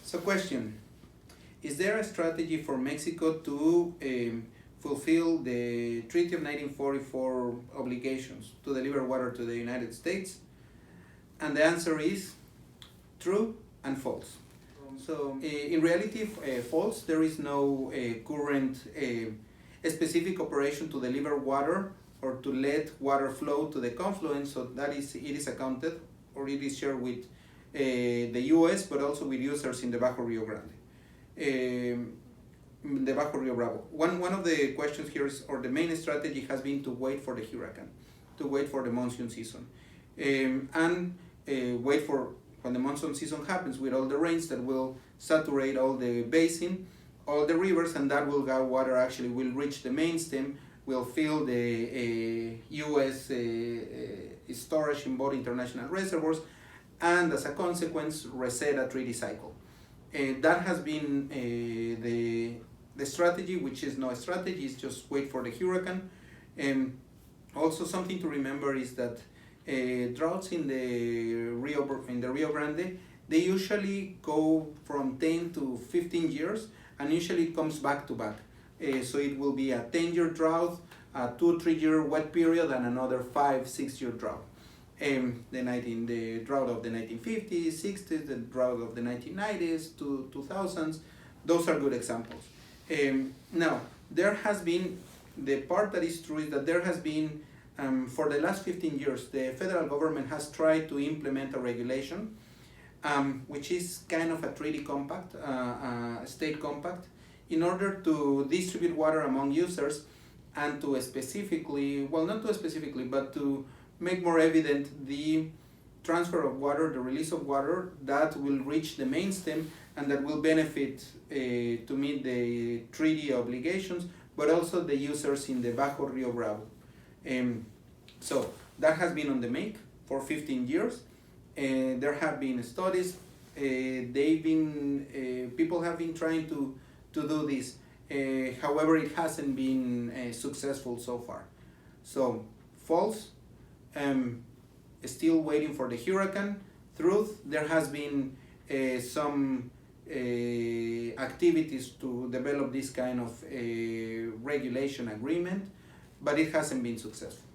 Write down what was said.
So question, is there a strategy for Mexico to fulfill the Treaty of 1944 obligations to deliver water to the United States? And the answer is true and false. So in reality, false. There is no current specific operation to deliver water or to let water flow to the confluence. So that is, it is accounted or it is shared with the U.S., but also with users in the Bajo Rio Grande, the Bajo Rio Bravo. One of the questions here is, or the main strategy has been to wait for the hurricane, to wait for the monsoon season, and wait for when the monsoon season happens with all the rains that will saturate all the basin, all the rivers, and that will go water actually will reach the main stem, will fill the U.S. Storage in both international reservoirs, and as a consequence reset a treaty cycle. That has been the strategy, which is no strategy, it's just wait for the hurricane. Also something to remember is that droughts in the Rio Grande, they usually go from 10 to 15 years and usually comes back to back. So it will be a 10-year drought, a 2-3 year wet period, and another 5-6 year drought. The drought of the 1950s, 60s, the drought of the 1990s, 2000s, those are good examples. Now, there has been, the part that is true is that there has been, for the last 15 years, the federal government has tried to implement a regulation, which is kind of a treaty compact, a state compact, in order to distribute water among users and to specifically, well, not to specifically, but to make more evident the transfer of water, the release of water that will reach the main stem and that will benefit to meet the treaty obligations, but also the users in the Bajo Rio Bravo. So that has been on the make for 15 years. There have been studies, people have been trying to do this. However, it hasn't been successful so far. So false. Still waiting for the hurricane. Truth, there has been some activities to develop this kind of regulation agreement, but it hasn't been successful.